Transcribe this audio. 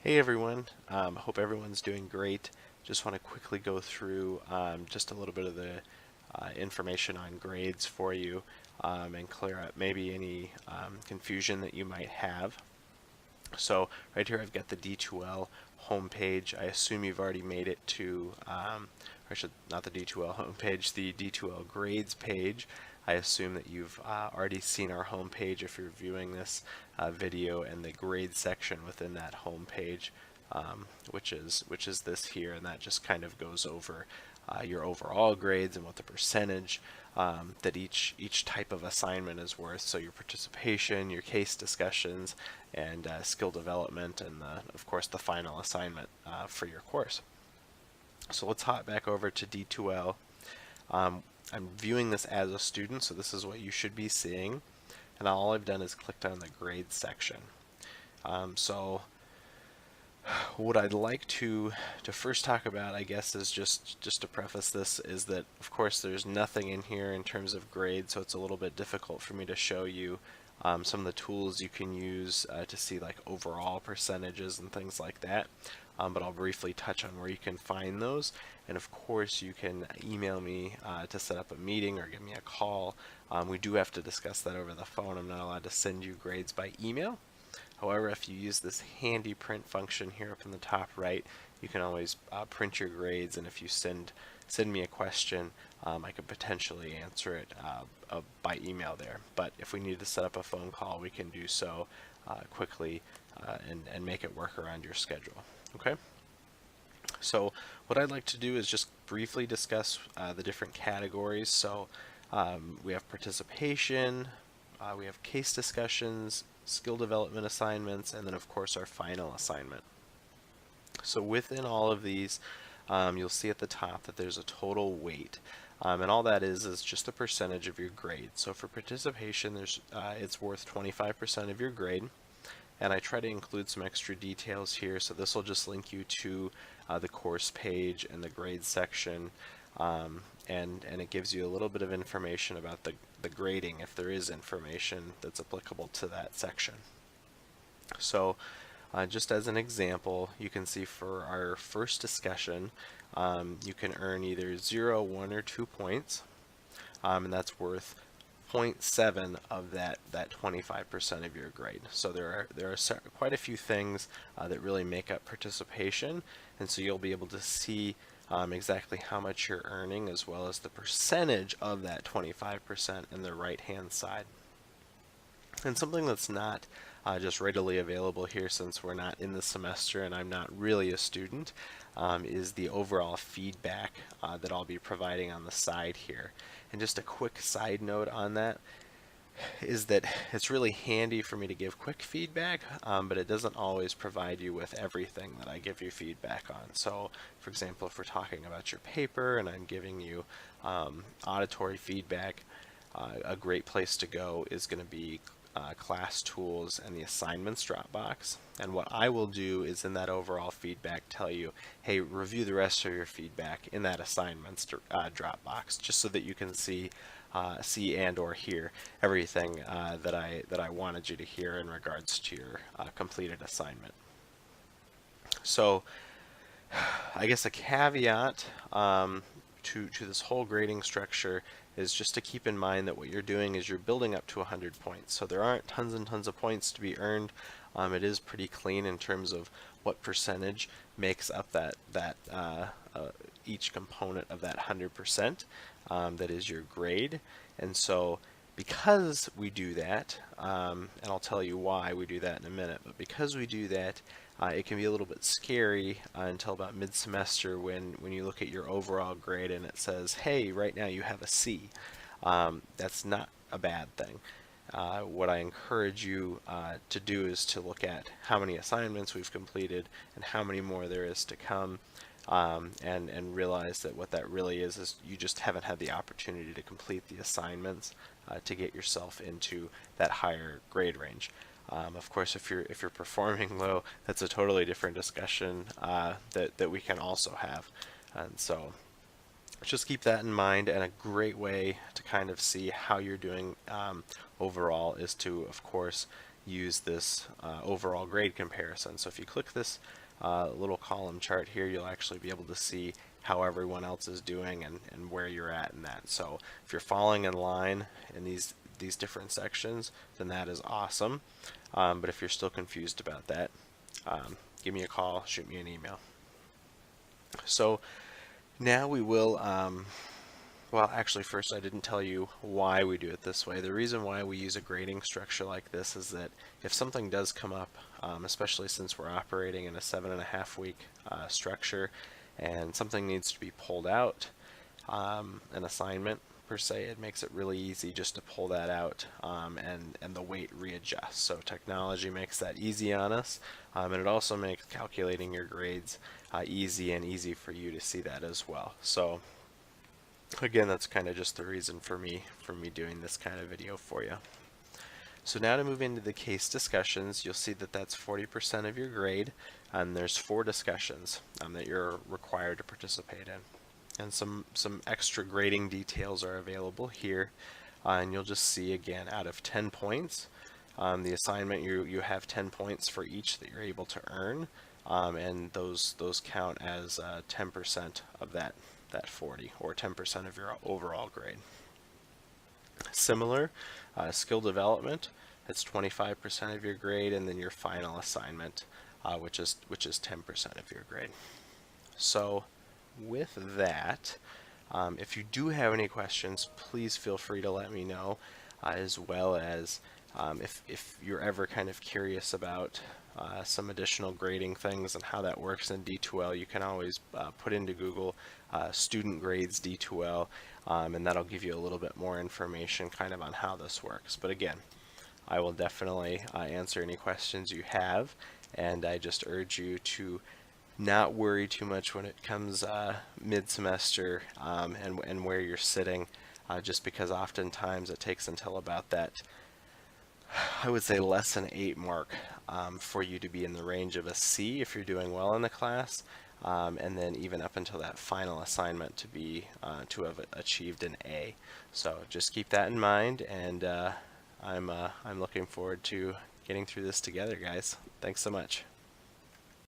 Hey everyone, hope everyone's doing great. Just want to quickly go through just a little bit of the information on grades for you and clear up maybe any confusion that you might have. So right here I've got the D2L homepage. I assume you've already made it to, not the D2L homepage, the D2L grades page. I assume that you've already seen our homepage if you're viewing this video, and the grade section within that homepage, which is this here, and that just kind of goes over your overall grades and what the percentage that each type of assignment is worth. So your participation, your case discussions, and skill development, and of course the final assignment for your course. So let's hop back over to D2L. I'm viewing this as a student, so this is what you should be seeing. And all I've done is clicked on the grade section. So what I'd like to first talk about, I guess, is just to preface this, is that of course there's nothing in here in terms of grade, so it's a little bit difficult for me to show you some of the tools you can use to see like overall percentages and things like that. But I'll briefly touch on where you can find those. And of course you can email me to set up a meeting or give me a call. We do have to discuss that over the phone. I'm not allowed to send you grades by email. However, if you use this handy print function here up in the top right, you can always print your grades, and if you send me a question, I could potentially answer it by email there. But if we need to set up a phone call, we can do so quickly and make it work around your schedule. Okay? So what I'd like to do is just briefly discuss the different categories. So we have participation, we have case discussions, skill development assignments, and then of course our final assignment. So within all of these, you'll see at the top that there's a total weight. And all that is just a percentage of your grade. So for participation, it's worth 25% of your grade. And I try to include some extra details here, so this will just link you to the course page and the grades section, and it gives you a little bit of information about the grading, if there is information that's applicable to that section. So just as an example, you can see for our first discussion, you can earn either 0, 1, or 2 points, and that's worth 0.7 of that 25% of your grade. So there are quite a few things that really make up participation, and so you'll be able to see exactly how much you're earning, as well as the percentage of that 25% in the right hand side. And something that's not just readily available here, since we're not in the semester and I'm not really a student, is the overall feedback that I'll be providing on the side here. And just a quick side note on that is that it's really handy for me to give quick feedback, but it doesn't always provide you with everything that I give you feedback on. So for example, if we're talking about your paper and I'm giving you auditory feedback, a great place to go is going to be class tools and the assignments Dropbox. And what I will do is in that overall feedback tell you, hey, review the rest of your feedback in that assignments Dropbox, just so that you can see and or hear everything that I wanted you to hear in regards to your completed assignment. So I guess a caveat to this whole grading structure is just to keep in mind that what you're doing is you're building up to 100 points. So there aren't tons and tons of points to be earned. It is pretty clean in terms of what percentage makes up that each component of that 100% that is your grade. And so because we do that, and I'll tell you why we do that in a minute, but because we do that, it can be a little bit scary until about mid-semester when you look at your overall grade and it says, hey, right now you have a C. That's not a bad thing. What I encourage you to do is to look at how many assignments we've completed and how many more there is to come, and realize that what that really is you just haven't had the opportunity to complete the assignments to get yourself into that higher grade range. Of course, if you're performing low, that's a totally different discussion that we can also have. And so just keep that in mind, and a great way to kind of see how you're doing overall is to, of course, use this overall grade comparison. So if you click this little column chart here, you'll actually be able to see how everyone else is doing and where you're at in that. So if you're falling in line in these different sections, then that is awesome. But if you're still confused about that, give me a call, shoot me an email. So now we will, well, actually, first I didn't tell you why we do it this way. The reason why we use a grading structure like this is that if something does come up, especially since we're operating in a 7.5 week structure, and something needs to be pulled out, an assignment per se, it makes it really easy just to pull that out, and the weight readjusts. So technology makes that easy on us, and it also makes calculating your grades easy for you to see that as well. So again, that's kind of just the reason for me doing this kind of video for you. So now to move into the case discussions, you'll see that that's 40% of your grade, and there's 4 discussions that you're required to participate in. And some extra grading details are available here, and you'll just see again, out of 10 points, the assignment, you have 10 points for each that you're able to earn, and those count as 10% of that 40, or 10% of your overall grade. Similar, skill development, it's 25% of your grade, and then your final assignment, which is 10% of your grade. So with that, if you do have any questions, please feel free to let me know, as well as if you're ever kind of curious about some additional grading things and how that works in D2L, you can always put into Google student grades D2L, and that'll give you a little bit more information kind of on how this works. But again, I will definitely answer any questions you have, and I just urge you to not worry too much when it comes mid-semester and where you're sitting, just because oftentimes it takes until about that, I would say, less than 8 mark for you to be in the range of a C if you're doing well in the class, and then even up until that final assignment to have achieved an A. So just keep that in mind, and I'm looking forward to getting through this together, guys. Thanks so much.